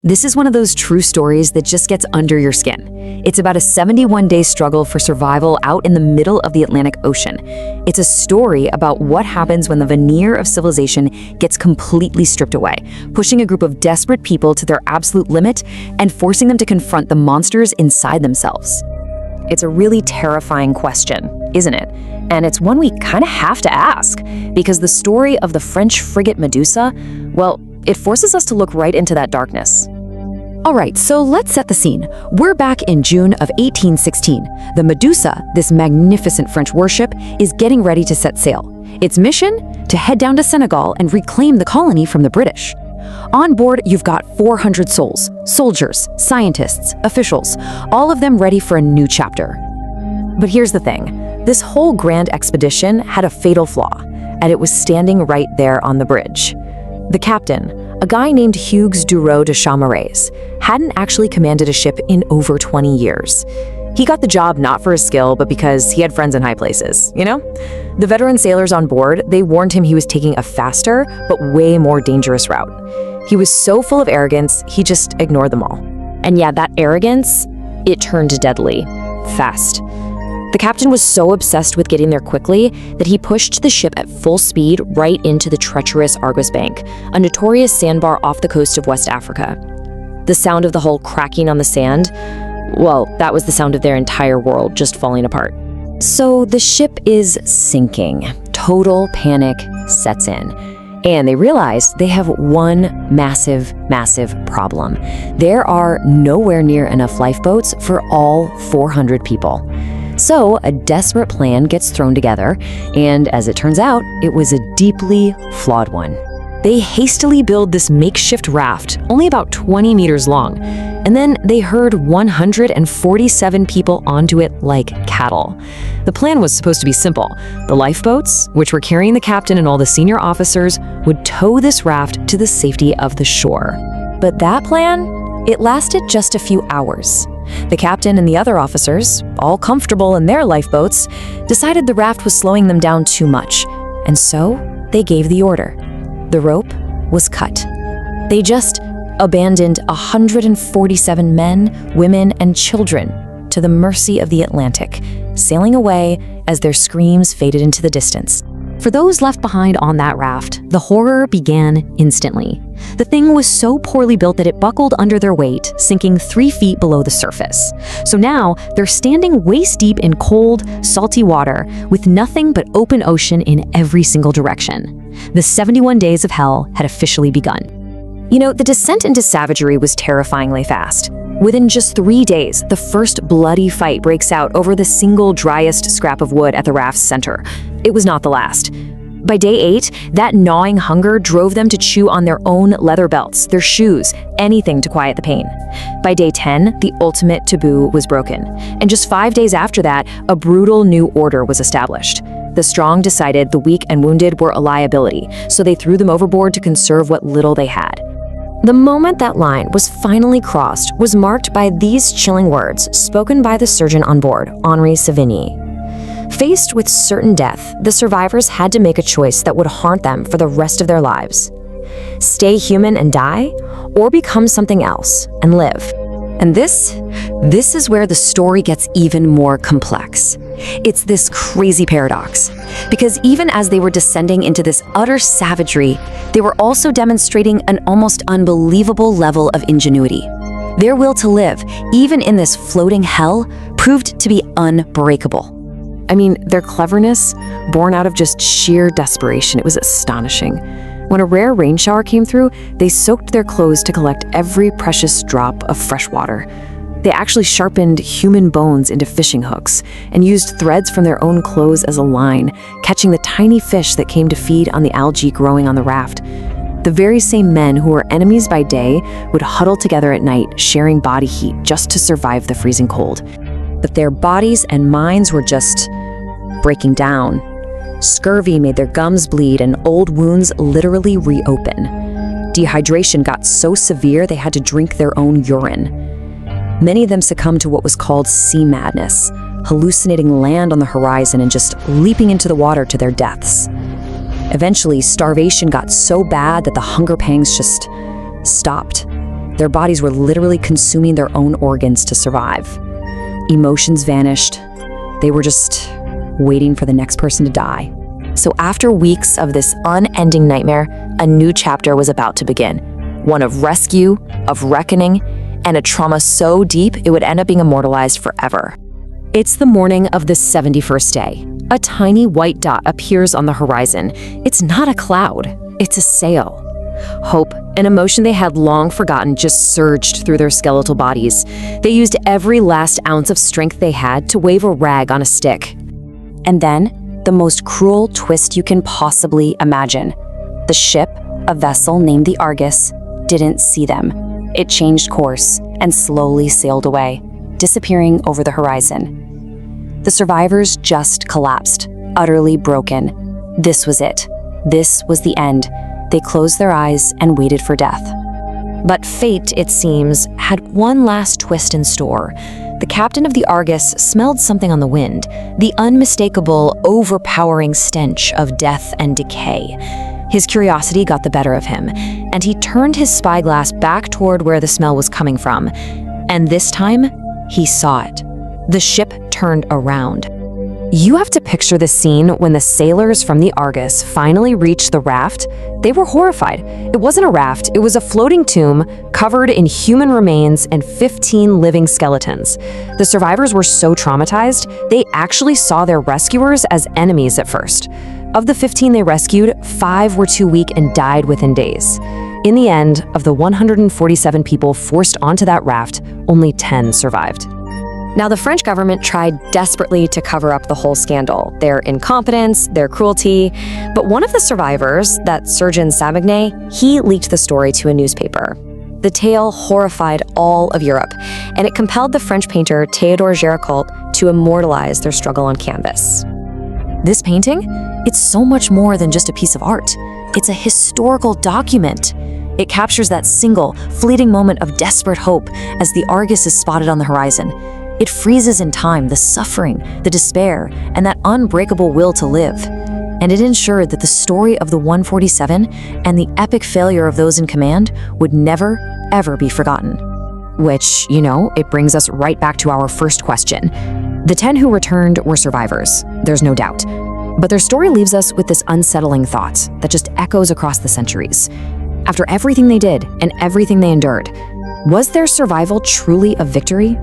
This is one of those true stories that just gets under your skin. It's about a 71-day struggle for survival out in the middle of the Atlantic Ocean. It's a story about what happens when the veneer of civilization gets completely stripped away, pushing a group of desperate people to their absolute limit and forcing them to confront the monsters inside themselves. It's a really terrifying question, isn't it? And it's one we kind of have to ask, because the story of the French frigate Medusa, well, it forces us to look right into that darkness. All right, so let's set the scene. We're back in June of 1816. The Medusa, this magnificent French warship, is getting ready to set sail. Its mission? To head down to Senegal and reclaim the colony from the British. On board, you've got 400 souls, soldiers, scientists, officials, all of them ready for a new chapter. But here's the thing. This whole grand expedition had a fatal flaw, and it was standing right there on the bridge. The captain, a guy named Hugues Dureau de Chamarays, hadn't actually commanded a ship in over 20 years. He got the job not for his skill, but because he had friends in high places, you know? The veteran sailors on board, they warned him he was taking a faster, but way more dangerous route. He was so full of arrogance, he just ignored them all. And yeah, that arrogance, it turned deadly, fast. The captain was so obsessed with getting there quickly that he pushed the ship at full speed right into the treacherous Argos Bank, a notorious sandbar off the coast of West Africa. The sound of the hull cracking on the sand, well, that was the sound of their entire world just falling apart. So the ship is sinking. Total panic sets in. And they realize they have one massive, massive problem. There are nowhere near enough lifeboats for all 400 people. So a desperate plan gets thrown together, and as it turns out, it was a deeply flawed one. They hastily build this makeshift raft, only about 20 meters long, and then they herd 147 people onto it like cattle. The plan was supposed to be simple. The lifeboats, which were carrying the captain and all the senior officers, would tow this raft to the safety of the shore. But that plan, it lasted just a few hours. The captain and the other officers, all comfortable in their lifeboats, decided the raft was slowing them down too much, and so they gave the order. The rope was cut. They just abandoned 147 men, women, and children to the mercy of the Atlantic, sailing away as their screams faded into the distance. For those left behind on that raft, the horror began instantly. The thing was so poorly built that it buckled under their weight, sinking 3 feet below the surface. So now, they're standing waist deep in cold, salty water, with nothing but open ocean in every single direction. The 71 days of hell had officially begun. You know, the descent into savagery was terrifyingly fast. Within just 3 days, the first bloody fight breaks out over the single driest scrap of wood at the raft's center. It was not the last. By day 8, that gnawing hunger drove them to chew on their own leather belts, their shoes, anything to quiet the pain. By day 10, the ultimate taboo was broken. And just 5 days after that, a brutal new order was established. The strong decided the weak and wounded were a liability, so they threw them overboard to conserve what little they had. The moment that line was finally crossed was marked by these chilling words spoken by the surgeon on board, Henri Savigny. Faced with certain death, the survivors had to make a choice that would haunt them for the rest of their lives. Stay human and die, or become something else and live. And this is where the story gets even more complex. It's this crazy paradox, because even as they were descending into this utter savagery, they were also demonstrating an almost unbelievable level of ingenuity. Their will to live, even in this floating hell, proved to be unbreakable. I mean, their cleverness, born out of just sheer desperation, it was astonishing. When a rare rain shower came through, they soaked their clothes to collect every precious drop of fresh water. They actually sharpened human bones into fishing hooks and used threads from their own clothes as a line, catching the tiny fish that came to feed on the algae growing on the raft. The very same men who were enemies by day would huddle together at night, sharing body heat just to survive the freezing cold. But their bodies and minds were just breaking down. Scurvy made their gums bleed and old wounds literally reopen. Dehydration got so severe they had to drink their own urine. Many of them succumbed to what was called sea madness, hallucinating land on the horizon and just leaping into the water to their deaths. Eventually, starvation got so bad that the hunger pangs just stopped. Their bodies were literally consuming their own organs to survive. Emotions vanished. They were just waiting for the next person to die. So after weeks of this unending nightmare, a new chapter was about to begin. One of rescue, of reckoning, and a trauma so deep it would end up being immortalized forever. It's the morning of the 71st day. A tiny white dot appears on the horizon. It's not a cloud, it's a sail. Hope, an emotion they had long forgotten, just surged through their skeletal bodies. They used every last ounce of strength they had to wave a rag on a stick. And then, the most cruel twist you can possibly imagine. The ship, a vessel named the Argus, didn't see them. It changed course and slowly sailed away, disappearing over the horizon. The survivors just collapsed, utterly broken. This was it. This was the end. They closed their eyes and waited for death. But fate, it seems, had one last twist in store. The captain of the Argus smelled something on the wind, the unmistakable, overpowering stench of death and decay. His curiosity got the better of him, and he turned his spyglass back toward where the smell was coming from. And this time, he saw it. The ship turned around. You have to picture the scene when the sailors from the Argus finally reached the raft. They were horrified. It wasn't a raft, it was a floating tomb covered in human remains and 15 living skeletons. The survivors were so traumatized, they actually saw their rescuers as enemies at first. Of the 15 they rescued, 5 were too weak and died within days. In the end, of the 147 people forced onto that raft, only 10 survived. Now, the French government tried desperately to cover up the whole scandal, their incompetence, their cruelty, but one of the survivors, that Surgeon Savigny, he leaked the story to a newspaper. The tale horrified all of Europe, and it compelled the French painter Théodore Géricault to immortalize their struggle on canvas. This painting, it's so much more than just a piece of art. It's a historical document. It captures that single, fleeting moment of desperate hope as the Argus is spotted on the horizon. It freezes in time the suffering, the despair, and that unbreakable will to live. And it ensured that the story of the 147 and the epic failure of those in command would never, ever be forgotten. Which, it brings us right back to our first question. The 10 who returned were survivors, there's no doubt. But their story leaves us with this unsettling thought that just echoes across the centuries. After everything they did and everything they endured, was their survival truly a victory?